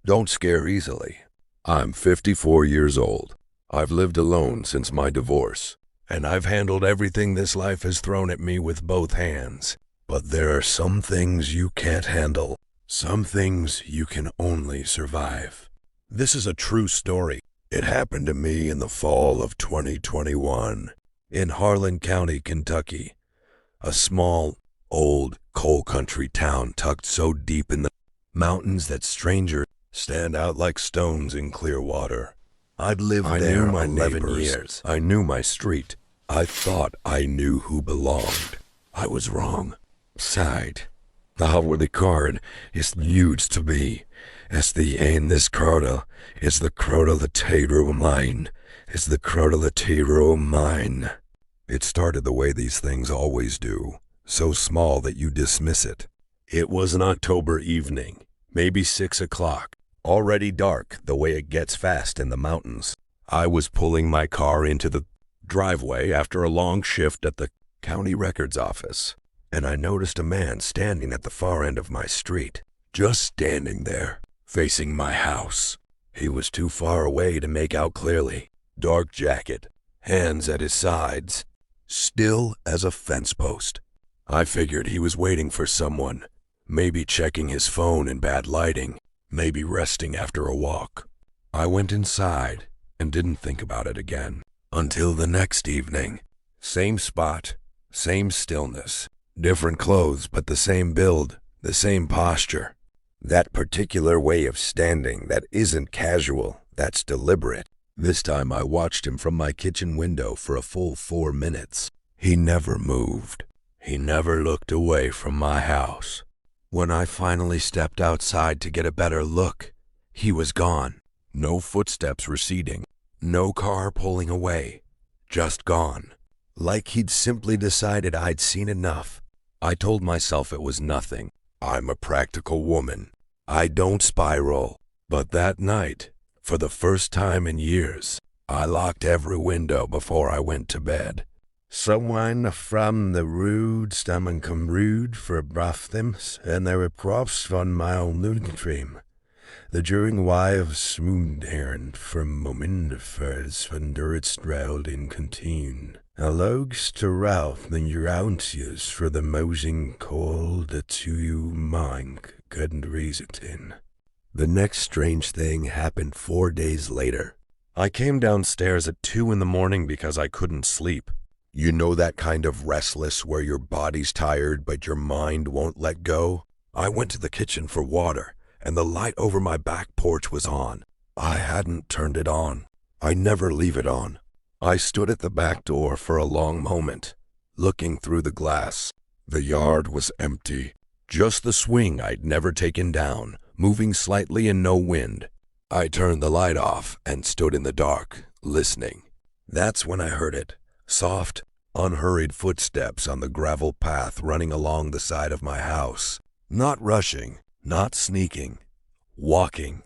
don't scare easily. I'm 54 years old. I've lived alone since my divorce, and I've handled everything this life has thrown at me with both hands. But there are some things you can't handle. Some things you can only survive. This is a true story. It happened to me in the fall of 2021 in Harlan County, Kentucky, a small, old, coal country town tucked so deep in the mountains that strangers stand out like stones in clear water. I'd lived there 11 years. I knew my street. I thought I knew who belonged. I was wrong. Sighed. The card is huge to me. It's the ain this cardle. It's the cradle the taro mine. It's the cradle the taro mine. It started the way these things always do, so small that you dismiss it. It was an October evening, maybe 6 o'clock, already dark the way it gets fast in the mountains. I was pulling my car into the driveway after a long shift at the county records office, and I noticed a man standing at the far end of my street, just standing there, facing my house. He was too far away to make out clearly. Dark jacket, hands at his sides, still as a fence post. I figured he was waiting for someone, maybe checking his phone in bad lighting, maybe resting after a walk. I went inside and didn't think about it again until the next evening. Same spot, same stillness, different clothes but the same build, the same posture. That particular way of standing that isn't casual, that's deliberate. This time I watched him from my kitchen window for a full 4 minutes. He never moved. He never looked away from my house. When I finally stepped outside to get a better look, he was gone. No footsteps receding. No car pulling away. Just gone. Like he'd simply decided I'd seen enough. I told myself it was nothing. I'm a practical woman. I don't spiral. But that night, for the first time in years, I locked every window before I went to bed. Someone from the rude stomach come rude for bathrooms, and there were props on my own dream. The during wives swooned here for a moment first under its strolled in canteen. Allogs to Ralph the your ounces for the mosing cold to you mine couldn't reason in. The next strange thing happened 4 days later. I came downstairs at 2 in the morning because I couldn't sleep. You know that kind of restless where your body's tired but your mind won't let go? I went to the kitchen for water, and the light over my back porch was on. I hadn't turned it on. I never leave it on. I stood at the back door for a long moment, looking through the glass. The yard was empty. Just the swing I'd never taken down, moving slightly in no wind. I turned the light off and stood in the dark, listening. That's when I heard it. Soft, unhurried footsteps on the gravel path running along the side of my house. Not rushing, not sneaking. Walking.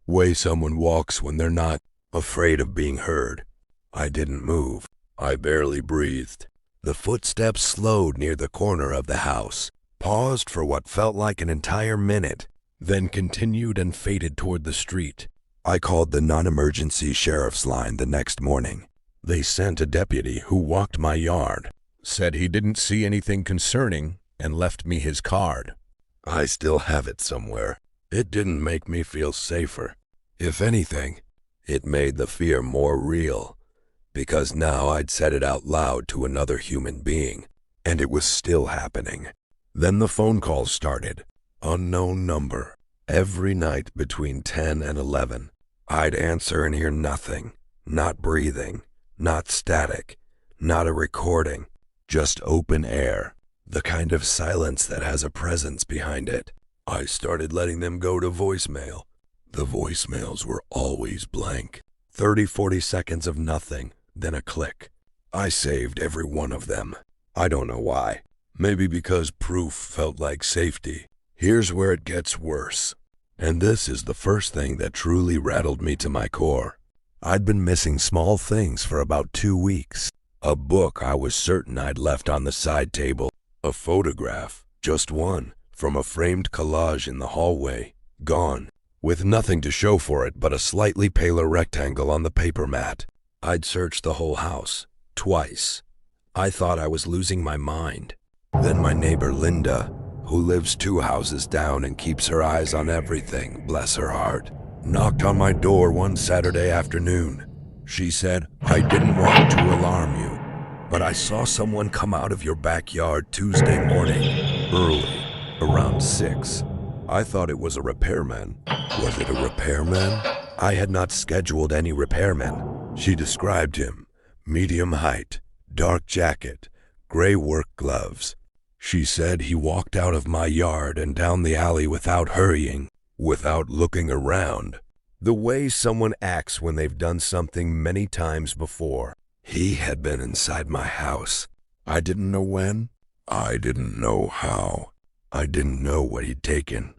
Way someone walks when they're not afraid of being heard. I didn't move. I barely breathed. The footsteps slowed near the corner of the house, paused for what felt like an entire minute, then continued and faded toward the street. I called the non-emergency sheriff's line the next morning. They sent a deputy who walked my yard, said he didn't see anything concerning, and left me his card. I still have it somewhere. It didn't make me feel safer. If anything, it made the fear more real, because now I'd said it out loud to another human being, and it was still happening. Then the phone calls started. Unknown number. Every night between 10 and 11. I'd answer and hear nothing. Not breathing. Not static. Not a recording. Just open air. The kind of silence that has a presence behind it. I started letting them go to voicemail. The voicemails were always blank. 30-40 seconds of nothing, then a click. I saved every one of them. I don't know why. Maybe because proof felt like safety. Here's where it gets worse. And this is the first thing that truly rattled me to my core. I'd been missing small things for about 2 weeks. A book I was certain I'd left on the side table. A photograph, just one, from a framed collage in the hallway. Gone. with nothing to show for it but a slightly paler rectangle on the paper mat. I'd searched the whole house, twice. I thought I was losing my mind. Then my neighbor Linda, who lives 2 houses down and keeps her eyes on everything, bless her heart, knocked on my door one Saturday afternoon. She said, "I didn't want to alarm you, but I saw someone come out of your backyard Tuesday morning, early, around 6. I thought it was a repairman." Was it a repairman? I had not scheduled any repairman. She described him: medium height, dark jacket, gray work gloves. She said he walked out of my yard and down the alley without hurrying, without looking around. The way someone acts when they've done something many times before. He had been inside my house. I didn't know when. I didn't know how. I didn't know what he'd taken,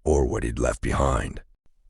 or what he'd left behind.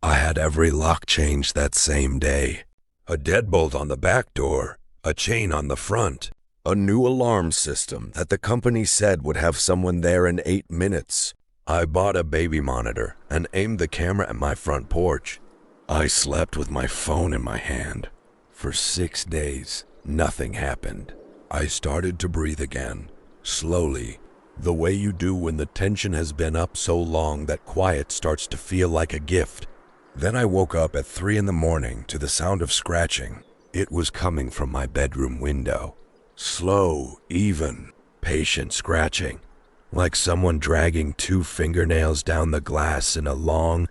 I had every lock changed that same day. A deadbolt on the back door, a chain on the front, a new alarm system that the company said would have someone there in 8 minutes. I bought a baby monitor and aimed the camera at my front porch. I slept with my phone in my hand. For 6 days, nothing happened. I started to breathe again, slowly, the way you do when the tension has been up so long that quiet starts to feel like a gift. Then I woke up at 3 in the morning to the sound of scratching. It was coming from my bedroom window. Slow, even, patient scratching, like someone dragging 2 fingernails down the glass in a long,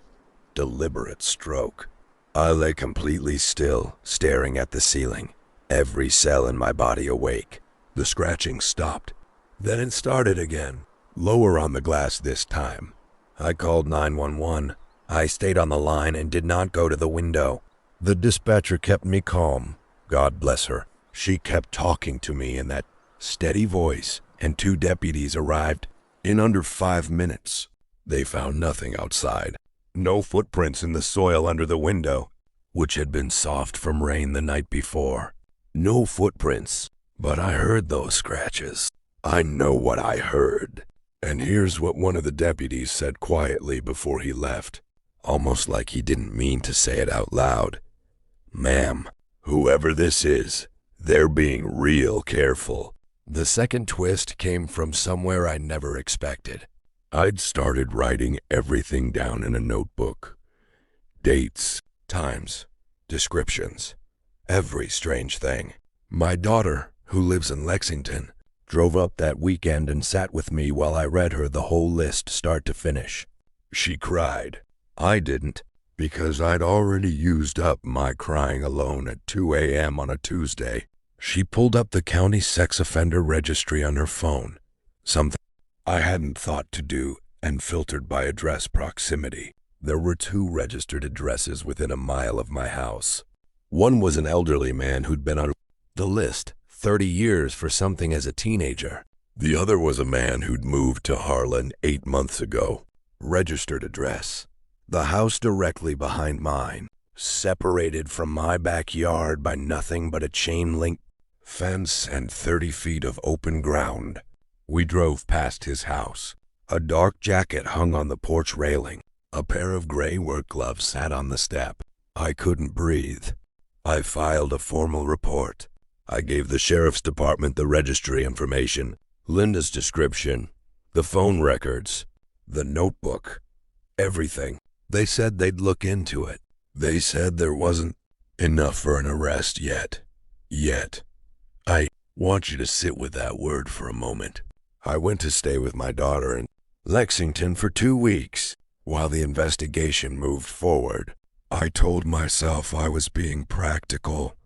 deliberate stroke. I lay completely still, staring at the ceiling, every cell in my body awake. The scratching stopped. Then it started again, lower on the glass this time. I called 911. I stayed on the line and did not go to the window. The dispatcher kept me calm. God bless her. She kept talking to me in that steady voice, and 2 deputies arrived in under 5 minutes. They found nothing outside. No footprints in the soil under the window, which had been soft from rain the night before. No footprints, but I heard those scratches. I know what I heard. And here's what one of the deputies said quietly before he left, almost like he didn't mean to say it out loud. "Ma'am, whoever this is, they're being real careful." The second twist came from somewhere I never expected. I'd started writing everything down in a notebook. Dates, times, descriptions, every strange thing. My daughter, who lives in Lexington, drove up that weekend and sat with me while I read her the whole list start to finish. She cried. I didn't, because I'd already used up my crying alone at 2 a.m. on a Tuesday. She pulled up the county sex offender registry on her phone, something I hadn't thought to do, and filtered by address proximity. There were 2 registered addresses within a mile of my house. One was an elderly man who'd been on the list 30 years for something as a teenager. The other was a man who'd moved to Harlan 8 months ago. Registered address. The house directly behind mine, separated from my backyard by nothing but a chain-link fence and 30 feet of open ground. We drove past his house. A dark jacket hung on the porch railing. A pair of gray work gloves sat on the step. I couldn't breathe. I filed a formal report. I gave the sheriff's department the registry information, Linda's description, the phone records, the notebook, everything. They said they'd look into it. They said there wasn't enough for an arrest yet. I want you to sit with that word for a moment. I went to stay with my daughter in Lexington for 2 weeks while the investigation moved forward. I told myself I was being practical,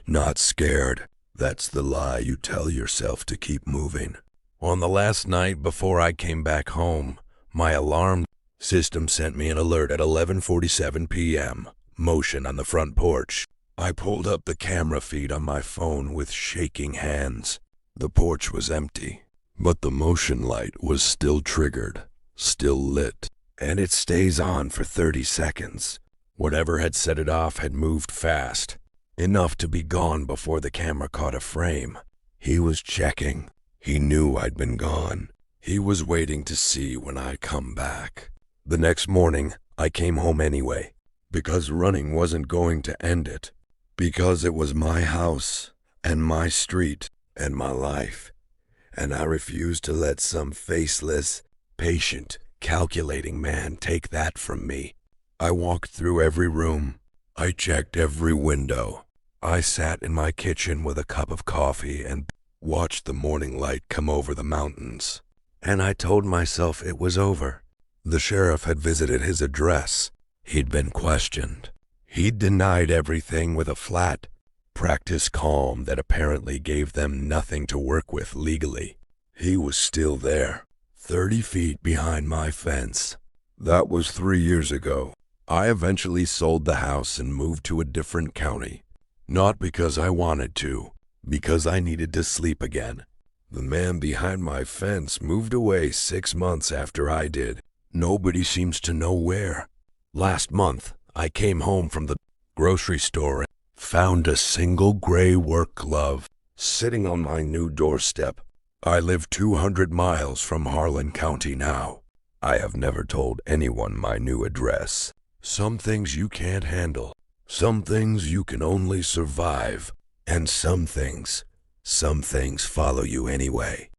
not scared. That's the lie you tell yourself to keep moving. On the last night before I came back home, my alarm system sent me an alert at 11:47 p.m. Motion on the front porch. I pulled up the camera feed on my phone with shaking hands. The porch was empty, but the motion light was still triggered, still lit, and it stays on for 30 seconds. Whatever had set it off had moved fast, enough to be gone before the camera caught a frame. He was checking. He knew I'd been gone. He was waiting to see when I'd come back. The next morning, I came home anyway, because running wasn't going to end it. Because it was my house, and my street, and my life. And I refused to let some faceless, patient, calculating man take that from me. I walked through every room. I checked every window. I sat in my kitchen with a cup of coffee and watched the morning light come over the mountains. And I told myself it was over. The sheriff had visited his address. He'd been questioned. He'd denied everything with a flat, practiced calm that apparently gave them nothing to work with legally. He was still there, 30 feet behind my fence. That was 3 years ago. I eventually sold the house and moved to a different county. Not because I wanted to, because I needed to sleep again. The man behind my fence moved away 6 months after I did. Nobody seems to know where. Last month, I came home from the grocery store and found a single gray work glove sitting on my new doorstep. I live 200 miles from Harlan County now. I have never told anyone my new address. Some things you can't handle. Some things you can only survive. And some things follow you anyway.